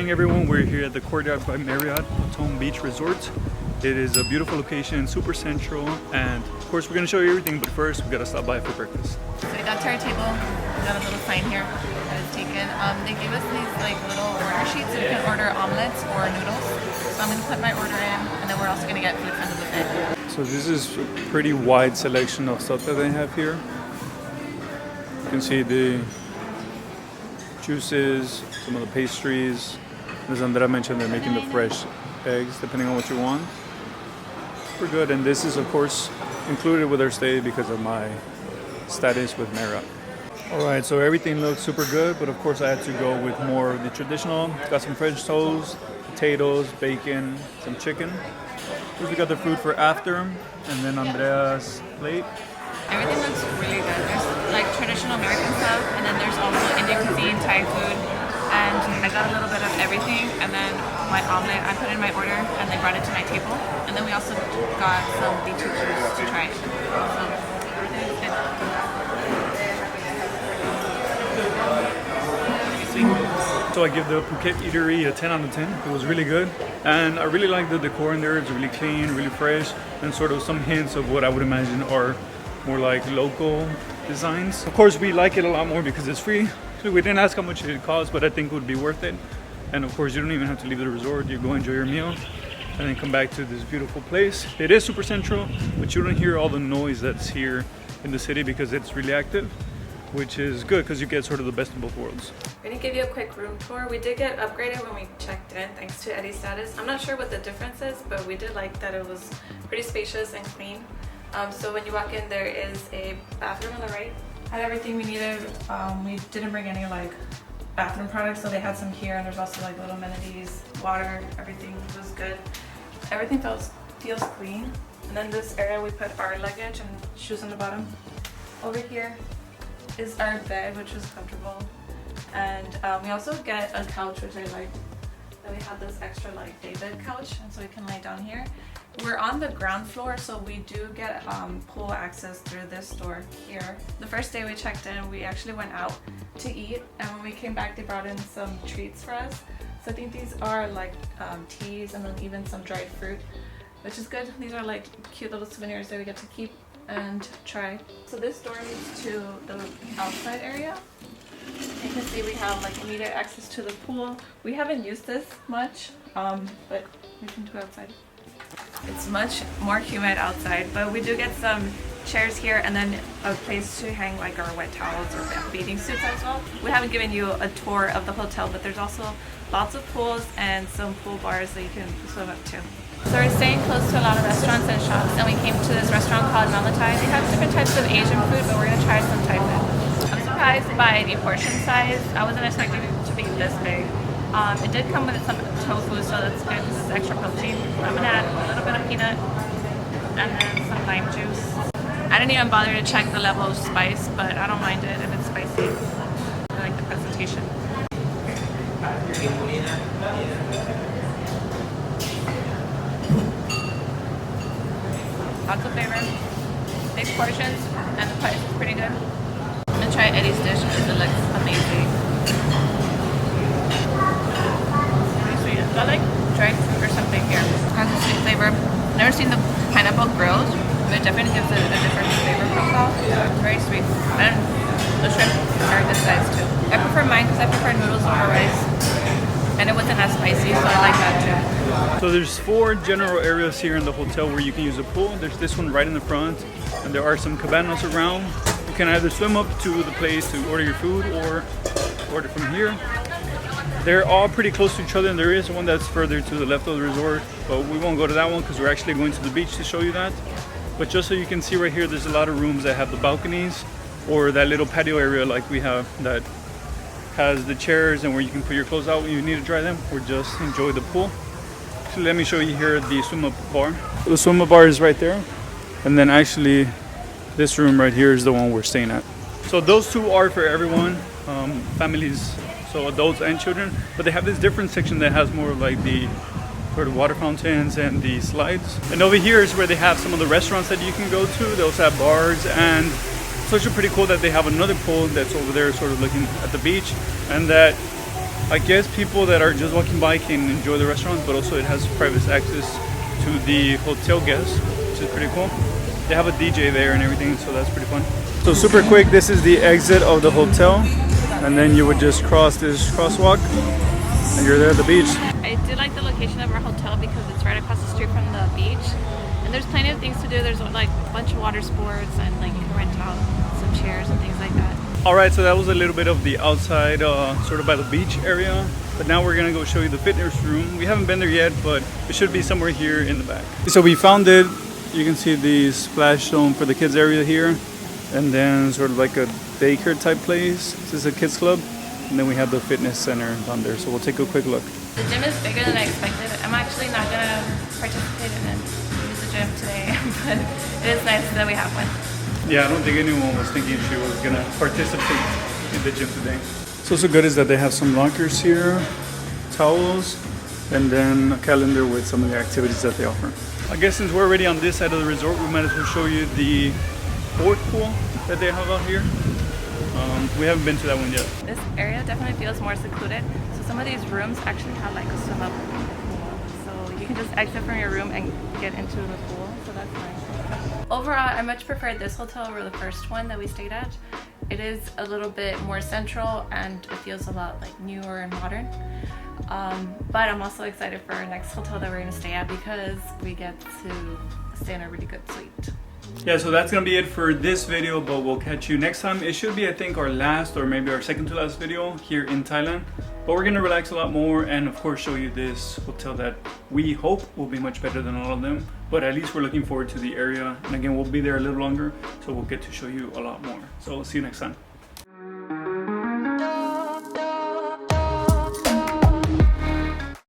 morning, everyone. We're here at the Courtyard by Marriott Patong Beach Resort. It is a beautiful location, super central, and of course we're going to show you everything, but first we got to stop by for breakfast. So we got to our table, we got a little sign here that is taken. They gave us these like little order sheets so we can order omelets or noodles. So I'm going to put my order in, and then we're also going to get food from the buffet. So this is a pretty wide selection of stuff that they have here. You can see the juices, some of the pastries. As Andrea mentioned, they're making the fresh eggs depending on what you want. Super good, and this is of course included with our stay because of my status with Marriott. Alright, so everything looks super good, but of course I had to go with more of the traditional. Got some French toast, potatoes, bacon, some chicken. First we got the food for after, and then Andrea's plate. Everything looks really good. There's like traditional American stuff, and then there's also Indian cuisine, Thai food, and I got a little bit of everything. And then my omelet, I put in my order, and they brought it to my table. And then we also got some beetroot juice to try it. So everything's good. So I give the Phuket eatery a 10 out of 10. It was really good, and I really like the decor in there. It's really clean, really fresh, and sort of some hints of what I would imagine are more like local designs. Of course, we like it a lot more because it's free. So we didn't ask how much it cost, but I think it would be worth it. And of course, you don't even have to leave the resort. You go enjoy your meal and then come back to this beautiful place. It is super central, but you don't hear all the noise that's here in the city because it's really active, which is good because you get sort of the best of both worlds. We're gonna give you a quick room tour. We did get upgraded when we checked in thanks to Eddie's status. I'm not sure what the difference is, but we did like that it was pretty spacious and clean. So when you walk in, there is a bathroom on the right. Had everything we needed. We didn't bring any like bathroom products, so they had some here, and there's also like little amenities, water, everything was good. Everything feels clean. And then this area we put our luggage and shoes on the bottom. Over here is our bed, which was comfortable. And we also get a couch, which I like. Then we have this extra like day bed couch, and so we can lay down here. We're on the ground floor, so we do get pool access through this door here. The first day we checked in, we actually went out to eat, and when we came back, they brought in some treats for us. So I think these are like teas and then even some dried fruit, which is good. These are like cute little souvenirs that we get to keep and try. So this door leads to the outside area. You can see we have like immediate access to the pool. We haven't used this much, but we can do outside. It's much more humid outside, but we do get some chairs here and then a place to hang like our wet towels or bathing suits as well. We haven't given you a tour of the hotel, but there's also lots of pools and some pool bars that you can swim up to. So we're staying close to a lot of restaurants and shops, and we came to this restaurant called Malatai. They have different types of Asian food, but we're going to try some Thai food. I'm surprised by the portion size. I wasn't expecting it to be this big. It did come with some tofu, so that's good. This is extra protein. I'm gonna add a little bit of peanut and then some lime juice. I didn't even bother to check the level of spice, but I don't mind it if it's spicy. I like the presentation. Lots of flavor, big portions, and the price is pretty good. I'm gonna try Eddie's dish because it looks amazing. I like dried fruit or something here. It has a sweet flavor. Never seen the pineapple grilled, but it definitely gives it a different flavor profile. It's very sweet. And the shrimp are good size too. I prefer mine because I prefer noodles over rice. And it wasn't as spicy, so I like that too. So there's 4 general areas here in the hotel where you can use a pool. There's this one right in the front, and there are some cabanas around. You can either swim up to the place to order your food or order from here. They're all pretty close to each other, and there is one that's further to the left of the resort, but we won't go to that one because we're actually going to the beach to show you that. But just so you can see right here, there's a lot of rooms that have the balconies or that little patio area like we have that has the chairs and where you can put your clothes out when you need to dry them or just enjoy the pool. So let me show you here the swim-up bar. So the swim-up bar is right there, and then actually this room right here is the one we're staying at. So those 2 are for everyone, families. So adults and children, but they have this different section that has more of like the sort of water fountains and the slides. And over here is where they have some of the restaurants that you can go to. They also have bars, and it's also pretty cool that they have another pool that's over there sort of looking at the beach, and that I guess people that are just walking by can enjoy the restaurant, but also it has private access to the hotel guests, which is pretty cool. They have a DJ there and everything, so that's pretty fun. So super quick, this is the exit of the hotel, and then you would just cross this crosswalk and you're there at the beach. I did like the location of our hotel because it's right across the street from the beach, and there's plenty of things to do. There's like a bunch of water sports, and like you can rent out some chairs and things like that. Alright, so that was a little bit of the outside, sort of by the beach area. But now we're gonna go show you the fitness room. We haven't been there yet, but it should be somewhere here in the back. So we found it. You can see the splash zone for the kids area here. And then sort of like a daycare type place. This is a kids club. And then we have the fitness center down there. So we'll take a quick look. The gym is bigger than I expected. I'm actually not gonna participate in it, use the gym today, but it is nice that we have one. Yeah, I don't think anyone was thinking she was gonna participate in the gym today. So also good is that they have some lockers here, towels, and then a calendar with some of the activities that they offer. I guess since we're already on this side of the resort, we might as well show you the fourth pool that they have out here. We haven't been to that one yet. This area definitely feels more secluded. So some of these rooms actually have like a swim up pool. So you can just exit from your room and get into the pool. So that's nice. Overall, I much preferred this hotel over the first one that we stayed at. It is a little bit more central and it feels a lot like newer and modern. But I'm also excited for our next hotel that we're going to stay at because we get to stay in a really good suite. Yeah, so that's gonna be it for this video, but we'll catch you next time. It should be, I think, our last or maybe our second to last video here in Thailand. But we're gonna relax a lot more and of course show you this hotel that we hope will be much better than all of them. But at least we're looking forward to the area. And again, we'll be there a little longer, so we'll get to show you a lot more. So see you next time.